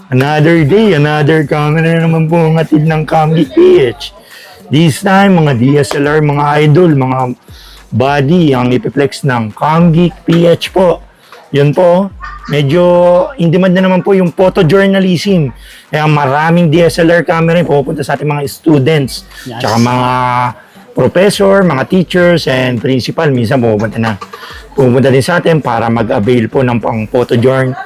Another day, another camera na naman po ang hatid ng Camgeek PH. This time, mga DSLR, mga idol, mga body ang ipiplex ng Camgeek PH po. Yun po, medyo in demand na naman po yung photojournalism. Kaya maraming DSLR camera yung pupunta sa ating mga students, Yes. tsaka mga professor, mga teachers, and principal. Minsan pupunta din sa atin para mag-avail po ng pang photojourn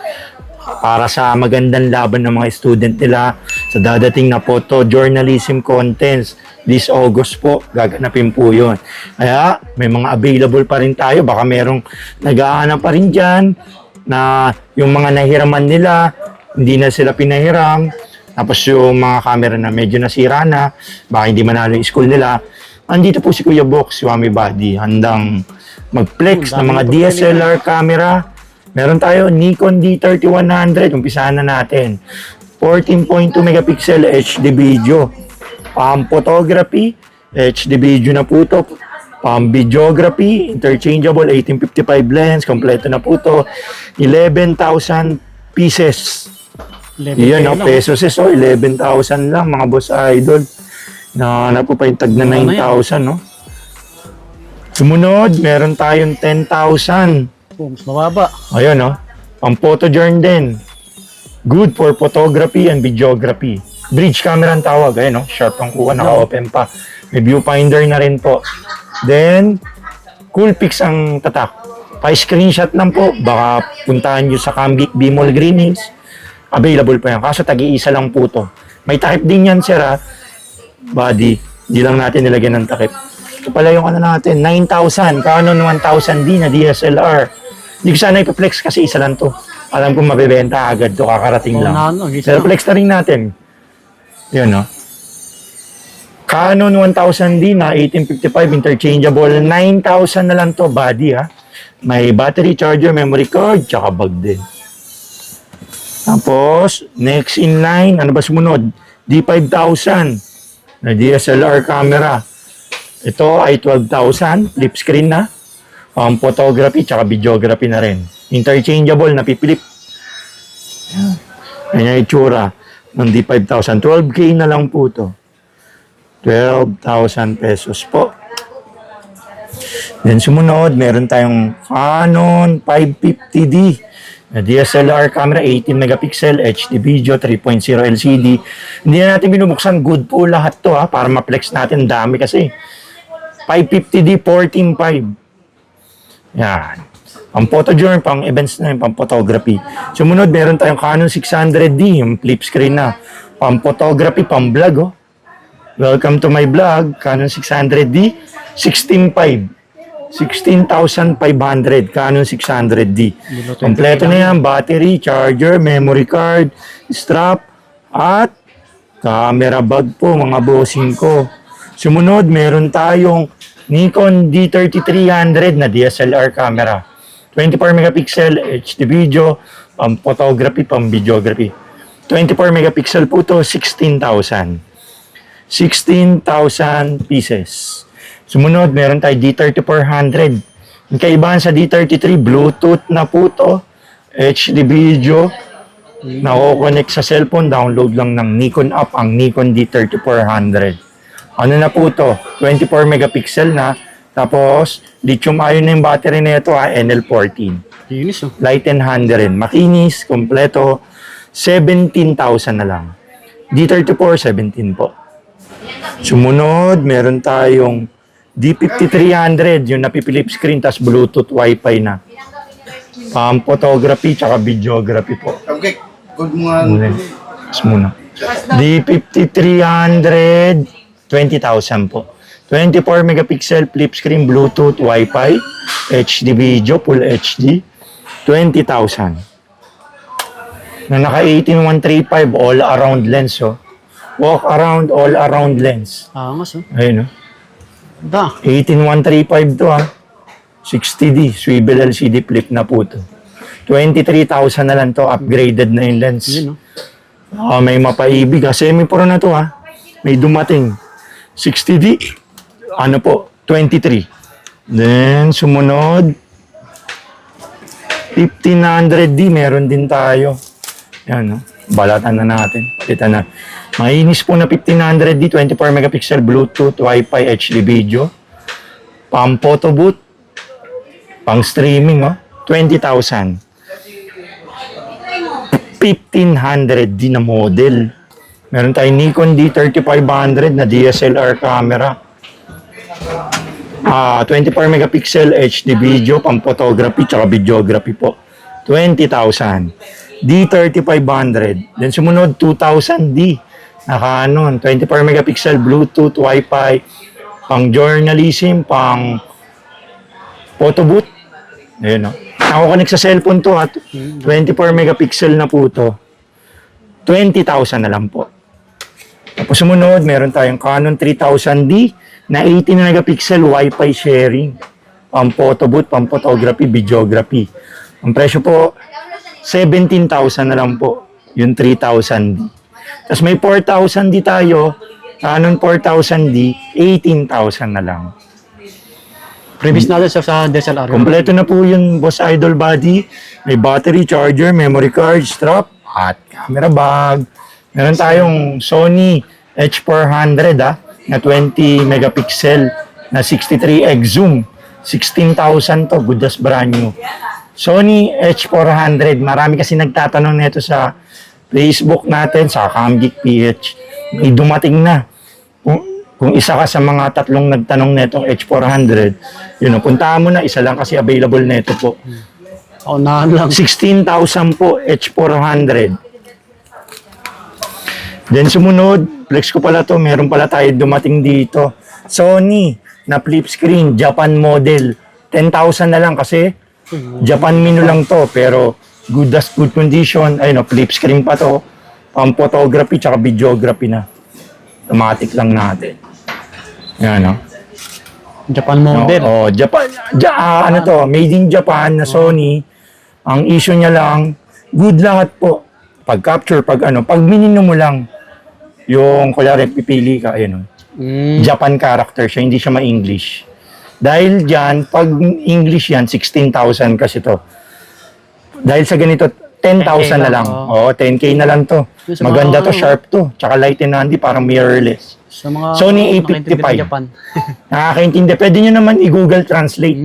para sa magandang laban ng mga student nila sa dadating na photojournalism contest this August po, gaganapin po yun. Kaya may mga available pa rin tayo, baka merong nag-aanap pa rin dyan na yung mga nahiraman nila, hindi na sila pinahiram, tapos yung mga camera na medyo nasira na, baka hindi manalo yung school nila. Andito po si Kuya Box, Swami Buddy, handang mag-flex ng mga DSLR camera. Meron tayo Nikon D3100, umpisahan na natin. 14.2 megapixel HD video. Photography, HD video na po ito. Videography, interchangeable 1855 lens, kompleto na po ito. 11,000 pieces. Iyan, no, pesos eh. So, 11,000 lang, mga boss idol. Na po pa yung tag na 9,000, no? Sumunod, meron tayong 10,000. Mas mababa. Ayun, no? Pang photojourn din. Good for photography and videography. Bridge camera ang tawag. Ayun, no? Sharp ang kuha, naka-open pa. May viewfinder na rin po. Then, Coolpix ang tatak. Pa-screenshot lang po. Baka puntahan nyo sa Camgeek Bimol Greenings. Available pa yan. Kaso tag-iisa lang po to. May takip din yan, sir, ha? Body. Hindi lang natin nilagyan ng takip. Ito pala yung ano natin, 9,000. Canon 1000D na DSLR. Hindi ko sana ipiplex kasi isa lang to. Alam ko mabibenta agad to, kakarating lang. Pero flex na rin natin. Yun, no? Canon 1000D na 1855 interchangeable. 9,000 na lang to, body, ha? May battery, charger, memory card, tsaka bag din. Tapos, next in line, ano ba sumunod? D5000 na DSLR camera. Ito ay 12,000, flip screen na. Photography, tsaka videography na rin. Interchangeable, napipilip. Yan yung itsura ng D5000. 12K na lang po to. 12,000 pesos po. Then sumunod, meron tayong Canon 550D. DSLR camera, 18 megapixel, HD video, 3.0 LCD. Hindi na natin binubuksan. Good po lahat to, ha, para ma-flex natin. Dami kasi. 550D, 14.5. Yan. Pang photojourn, pang events na yun, pang photography. Sumunod, meron tayong Canon 600D, yung flip screen na. Pang photography, pang vlog, oh. Welcome to my vlog, Canon 600D, 16.5. 16,500, Canon 600D. Kompleto na yan, battery, charger, memory card, strap, at camera bag po, mga bossing ko. Sumunod, meron tayong Nikon D3300 na DSLR camera. 24 megapixel, HD video, pang photography, pang videography. 24 megapixel po to, 16,000. 16,000 pieces. Sumunod, meron tayo D3400. Ang kaibahan sa D33, Bluetooth na po to. HD video. Nako-connect sa cellphone. Download lang ng Nikon app ang Nikon D3400. Ano na po to? 24 megapixel na. Tapos, lithium-ion na yung battery na ito, NL14. Linis, oh. Light and hand rin. Makinis, kompleto. 17,000 na lang. D34, 17 po. Sumunod, meron tayong D5300, yung napipilip screen, tas Bluetooth, Wi-Fi na. Photography, tsaka videography po. Okay, good morning. Muna. D5300, 20,000 po. 24 megapixel, flip screen, Bluetooth, Wi-Fi, HD video, full HD, 20,000. Na naka 18135 all-around lens, oh. Walk around, all-around lens. Angas, oh. Ayun, oh. Da. 18135 to, ha. 60D, swivel LCD flip na po to. 23,000 na lang to, upgraded na yung lens. Yun, May mapaibig, ha. Semi-pro na to, ha. May dumating. 60D, ano po, 23. Then, sumunod, 1500D, meron din tayo. Yan, no? Balatan na natin. Kita na. Mainis po na 1500D, 24 megapixel Bluetooth, Wi-Fi, HD video. Pang photo booth. Pang streaming, 20,000. 1500D na model. Meron tayong Nikon D3500 na DSLR camera. 24 megapixel HD video, pang photography, tsaka videography po. 20,000. D3500. Then sumunod, 2,000D. Naka 24 megapixel Bluetooth, Wi-Fi, pang journalism, pang photo booth. Ayun, Nakakonek sa cellphone to at 24 megapixel na po to. 20,000 na lang po. Tapos sumunod, meron tayong Canon 3000D na 18 megapixel Wi-Fi sharing. Pang photo booth, pang photography, videography. Ang presyo po, 17,000 na lang po. Yung 3,000D. Tapos may 4,000D tayo. Canon 4,000D, 18,000 na lang. Previous natin sa DSLR. Kompleto na po yung Boss Idol body. May battery, charger, memory card, strap, at camera bag. Meron tayong Sony H400 na 20 megapixel na 63x zoom. 16,000 to, good as brand new. Sony H400, marami kasi nagtatanong nito sa Facebook natin, sa Camgeek PH. May dumating na. Kung isa ka sa mga tatlong nagtanong netong H400, puntahan mo na, isa lang kasi available neto po. Unahan lang. 16,000 po, H400. Then sumunod, flex ko pala to, meron pala tayo dumating dito. Sony na flip screen, Japan model. 10,000 na lang kasi Japan menu lang to, pero good as good condition. Ayun, flip screen pa to. Pang photography tsaka videography na. Automatic lang natin. Yan, Japan model. Japan. Made in Japan na Sony. Ang issue niya lang, good lahat po. Pag capture, pag minino mo lang, yung kunyari pipili ka, Japan character siya, hindi siya ma-English. Dahil dyan, pag English yan, 16,000 kasi to. Dahil sa ganito, 10,000 na lang. 10K na lang to. Maganda to, sharp to. Tsaka light and handy, parang mirrorless. Sa mga Sony A55. Japan. Nakakaintindi. Pwede nyo naman i-Google Translate.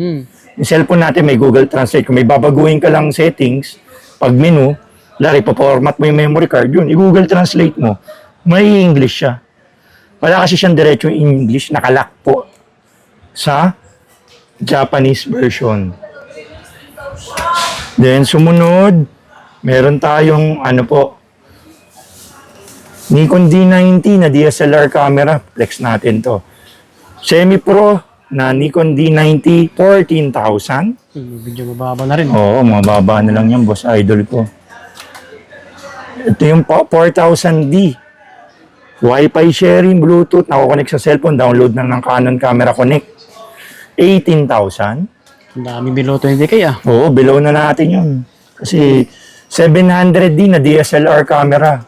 Yung cellphone natin may Google Translate. Kung may babaguhin ka lang settings, pag menu, lari, papormat mo yung memory card, yun, i-Google Translate mo. May English siya. Wala kasi siyang diretso English, nakalock po sa Japanese version. Then, sumunod, meron tayong, Nikon D90 na DSLR camera. Flex natin to. Semi-Pro na Nikon D90, 14,000. Medyo mababa na rin. Oo, mababa na lang yan, Boss Idol ko. Ito yung 4,000D. Wi-Fi sharing, Bluetooth, nakukonek sa cellphone, download na ng Canon Camera Connect. 18,000. Ang dami below 20K Oo, below na natin yun. Kasi 700D na DSLR camera.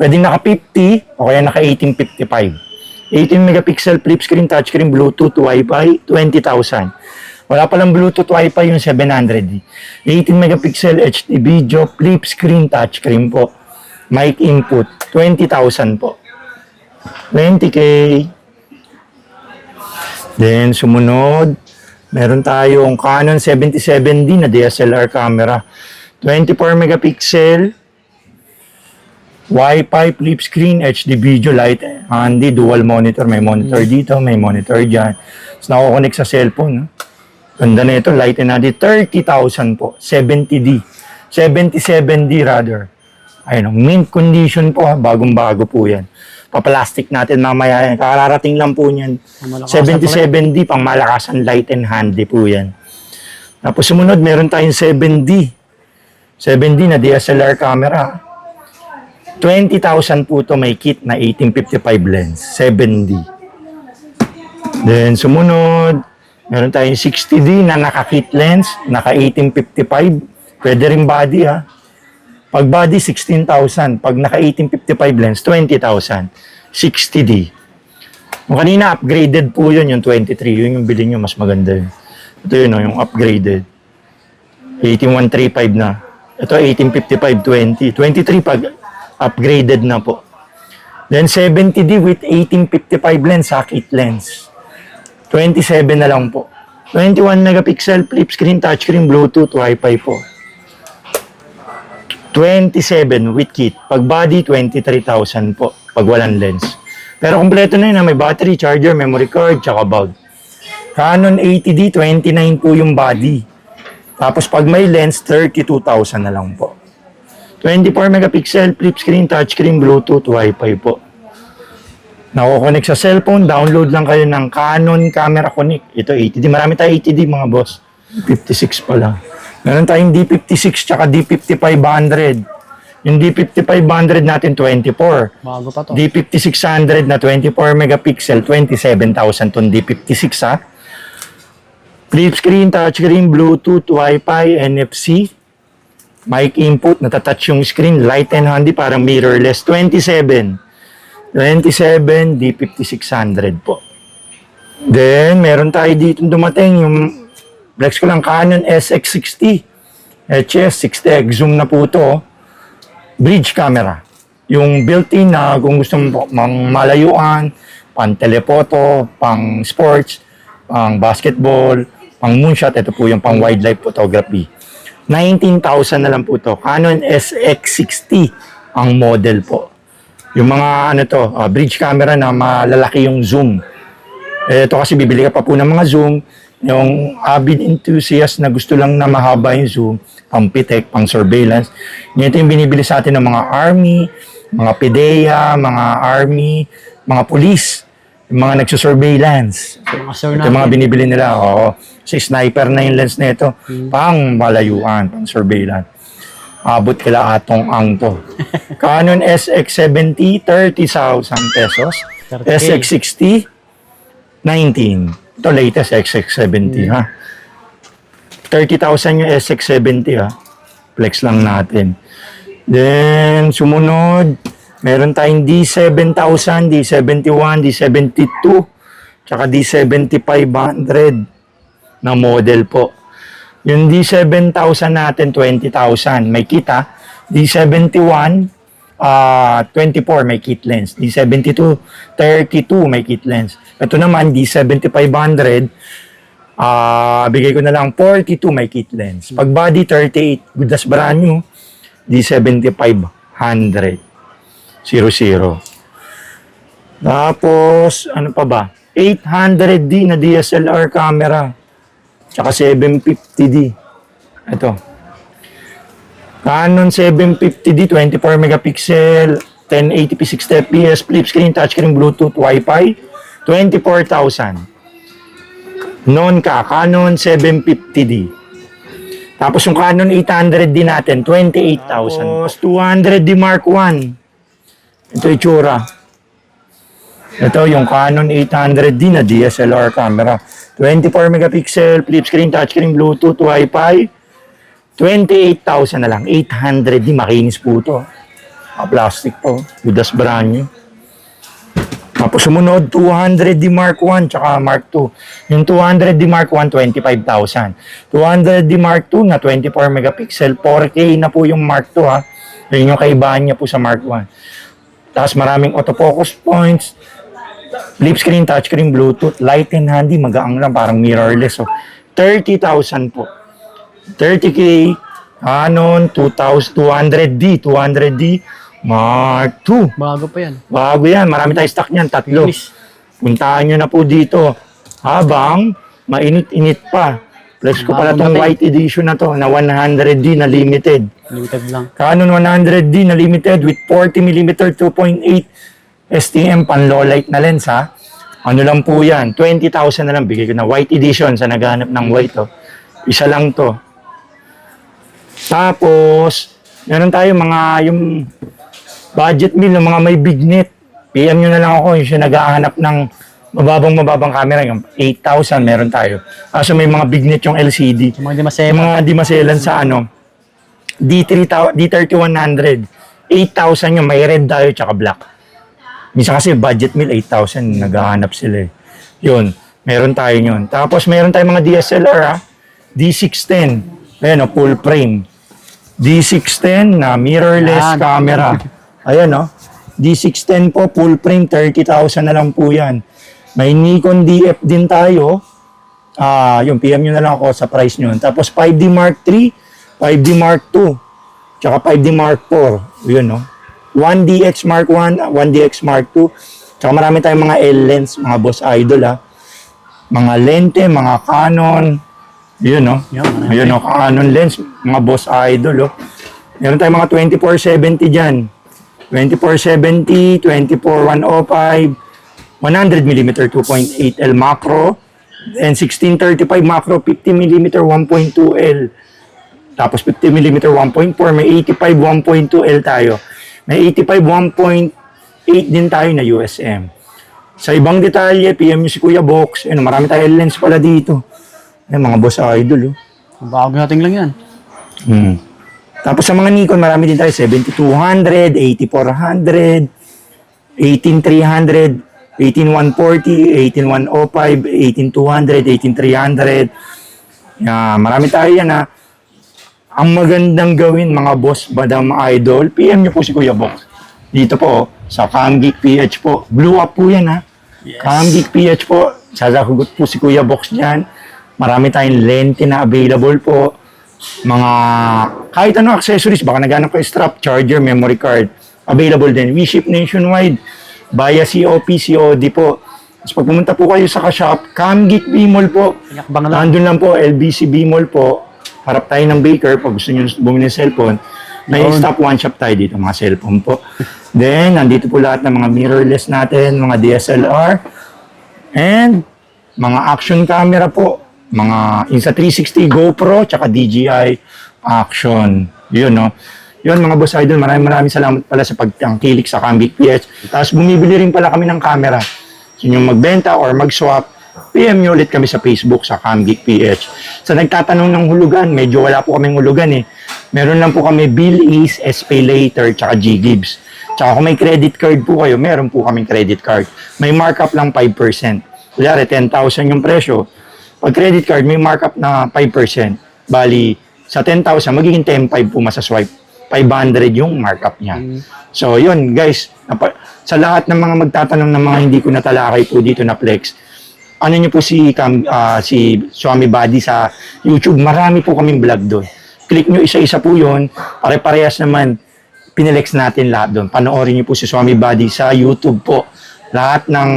Pwede naka 50 o kaya naka 1855. 18 megapixel flip screen, touchscreen, Bluetooth, Wi-Fi, 20,000. Wala palang Bluetooth, Wi-Fi yung 700D. 18 megapixel HD video, flip screen, touchscreen po. Mic input, 20,000 po. 20K. Then, sumunod, meron tayong Canon 77D na DSLR camera. 24 megapixel, Wi-Fi, flip screen, HD video, light, handy, dual monitor. May monitor dito, may monitor dyan. Tapos nakakonek sa cellphone. Ganda na ito, light and handy. 30,000 po, 70D. 77D rather. Ayun, mint condition po, bagong-bago po yan. Pa-plastic natin mamaya. Kararating lang po niyan. 77D, pang malakasan, light and handy po yan. Tapos sumunod, meron tayong 7D. 7D na DSLR camera. 20,000 po ito, may kit na 1855 lens, 7D. Then sumunod, meron tayong 60D na naka-kit lens, naka 1855. Pwede rin body Pag body, 16,000. Pag naka 1855 lens, 20,000. 60D. Yung kanina, upgraded po yun, yung 23. Yun yung bilhin nyo, mas maganda yun. Ito yun, yung upgraded. 18135 na. Ito 1855-20. 23 pag upgraded na po. Then 70D with 1855 lens, sa kit lens. 27 na lang po. 21 megapixel, flip screen, touchscreen, Bluetooth, Wi-Fi po. 27 with kit. Pag body, 23,000 po. Pag walang lens. Pero kompleto na yun, may battery, charger, memory card, tsaka bulb. Canon 80D, 29 po yung body. Tapos pag may lens, 32,000 na lang po. 24 megapixel, flip screen, touchscreen, Bluetooth, Wi-Fi po. Nako-connect sa cellphone, download lang kayo ng Canon Camera Connect. Ito 80D, marami tayo 80D mga boss. 56 pala. Meron tayong D56 tsaka D5500. Yung D5500 natin 24. Bago pa to. D5600 na 24 megapixel, 27,000 ton D56 ha. Flip screen, touchscreen, Bluetooth, Wi-Fi, NFC. Mic input, natatouch yung screen, light and handy, parang mirrorless. 27 D5600 po. Then, meron tayo dito dumating, yung flex ko lang, Canon SX60 HS60X, zoom na po to. Bridge camera. Yung built-in na kung gusto mo mang malayuan, pang telepoto, pang sports, pang basketball, pang moonshot, ito po yung pang wildlife photography. 19,000 na lang po to. Canon SX60 ang model po. Yung mga bridge camera na malalaki yung zoom. Ito kasi bibili ka pa po ng mga zoom. Yung avid enthusiast na gusto lang na mahaba yung zoom, pang pitek, pang surveillance. Ito yung binibili sa atin ng mga army, mga PDEA, mga army, mga police, yung mga nagsusurveillance. Mga sir Ito yung mga natin. binibili nila. Oo. Kasi sniper na yung lens na ito. Pang malayuan, pang surveillance. Abot kila atong ang to. Canon SX70, 30,000 pesos. 30K. SX60, 19. Ito latest SX70 ha. 30,000 yung SX70 ha. Flex lang natin. Then, sumunod, meron tayong D7000, D71, D72, tsaka D7500 na model po. Yung D7000 natin, 20,000. May kit ha. D71, 24 may kit lens. D72, 32 may kit lens. Ito naman, D7500, bigay ko na lang 42 may kit lens. Pag body, 38. Good as brand new. D7500. 00. Tapos, ano pa ba? 800D na DSLR camera. Tsaka 750D. Ito. Canon 750D, 24 megapixel, 1080p 60 fps, flip screen, touchscreen, Bluetooth, Wi-Fi, 24,000. Canon 750D. Tapos yung Canon 800D natin, 28,000. Tapos 200D Mark I. Ito yung tsura. Ito yung Canon 800D na DSLR camera. 24 megapixel, flip screen, touchscreen, Bluetooth, Wi-Fi. 28,000 na lang. 800D, makinis po ito. Plastic po. Good as brand new. Tapos sumunod, 200D Mark I tsaka Mark II. Yung 200D Mark I, 25,000. 200D Mark II na 24 megapixel, 4K na po yung Mark II ha. Yun yung kaibahan niya po sa Mark I. Tapos maraming autofocus points, flip screen, touchscreen, Bluetooth, light and handy, magaang lang, parang mirrorless. So, 30,000 po. 30K, Canon, 200D, Mark II. Bago pa yan. Bago yan, marami tayong stock niyan, 3. Please. Puntahan nyo na po dito. Habang mainit-init pa. Flex ko pala tong white edition na to, na 100D na limited. Limited lang. Canon 100D na limited with 40mm 2.8 STM pan low light na lens ha. Ano lang po yan, 20,000 na lang. Bigay ko na white edition sa naghanap ng white to. Isa lang to. Tapos, meron tayo mga yung budget meal ng mga may big net. PM nyo na lang ako yung siya naghahanap ng mababang camera. Yung 8,000 meron tayo. Kaso may mga big net yung LCD. Yung mga di masema. Yung mga di maselan sa D3100. 8,000 yung may red tayo tsaka black. Minsan kasi budget meal 8,000 naghahanap sila eh. Yun, meron tayo yun. Tapos meron tayong mga DSLR ha. D610. Ayan full frame. D610 na mirrorless Yan. camera. Ayan, no? D610 po, full frame, 30,000 na lang po yan. May Nikon DF din tayo. Yung PM nyo na lang ako sa price nyo. Tapos 5D Mark III, 5D Mark II, tsaka 5D Mark IV. Yun, no? 1DX Mark I, 1DX Mark II. Tsaka marami tayong mga L-lens, mga boss idol, ha? Mga lente, mga Canon. Yun, no? Yan, Ayun, no? Canon lens, mga boss idol, oh. Meron tayong mga 2470 dyan. 2470, 24105, 100mm 2.8L macro, and 1635 macro, 50mm 1.2L. Tapos 50mm 1.4, may 85 1.2L tayo. May 85 1.8 din tayo na USM. Sa ibang detalye, PM nyo si Kuya Box. Ayun, marami tayong lens pala dito. Ayun, mga boss idol, oh. Bago natin lang yan. Tapos sa mga Nikon, marami din tayo 7200, 8400, 18300, 18140, 18105, 18200, 18300. Marami tayo yan, ha. Ang magandang gawin, mga boss, madam idol, PM nyo po si Kuya Box. Dito po, sa CamGeek PH po. Blue up po yan, ha. Yes. CamGeek PH po. Sasagot po si Kuya Box dyan. Marami tayong lente na available po. Mga kahit ano accessories, baka naghanap kayo strap, charger, memory card, available din. We ship nationwide via COP, COD po. Tapos pag pumunta po kayo sa ka-shop, CamGeek B-Mall po. Yakbang lang. Nandun lang po, LBC B-Mall po. Harap tayo ng Baker pag gusto nyo bumili ng cellphone. May Yun. stop one shop tayo dito, mga cellphone po. Then, nandito po lahat ng mga mirrorless natin, mga DSLR, and mga action camera po. Mga Insta360, GoPro, tsaka DJI Action. Yun, no? Yun, mga boss idol, maraming salamat pala sa pagtangkilik sa CamGeek PH. Tapos bumibili rin pala kami ng camera. So, yung magbenta or mag-swap, PM nyo ulit kami sa Facebook sa CamGeek PH. Sa nagtatanong ng hulugan, medyo wala po kaming hulugan, eh. Meron lang po kami Bill East, SPay Later, tsaka G-Gibbs. Tsaka kung may credit card po kayo, meron po kaming credit card. May markup lang 5%. Kunyari, 10,000 yung presyo. Pag credit card, may markup na 5%. Bali, sa 10,000, magiging 10,500 po masaswipe. 500 yung markup niya. So, yun, guys. Sa lahat ng mga magtatanong ng mga hindi ko natalakay po dito na flex, ano nyo po si Swami Buddy sa YouTube, marami po kaming vlog doon. Click nyo isa-isa po yun. Pare-parehas naman, pinilex natin lahat doon. Panoorin nyo po si Swami Buddy sa YouTube po. Lahat ng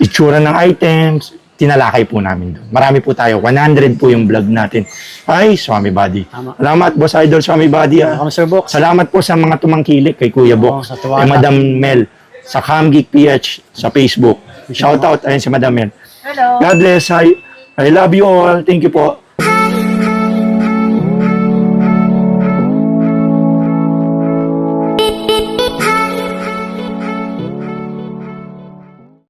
itsura ng items, tinalakay po namin doon. Marami po tayo. 100 po yung vlog natin. Ay, Swami Buddy. Tama. Salamat, Boss Idol Swami Buddy. Ako, Sir Box. Salamat po sa mga tumangkilik kay Kuya Box, sa tuwa kay na. Madam Mel, sa CamGeek PH, sa Facebook. Shout out, ayun si Madam Mel. Hello. God bless. I love you all. Thank you po.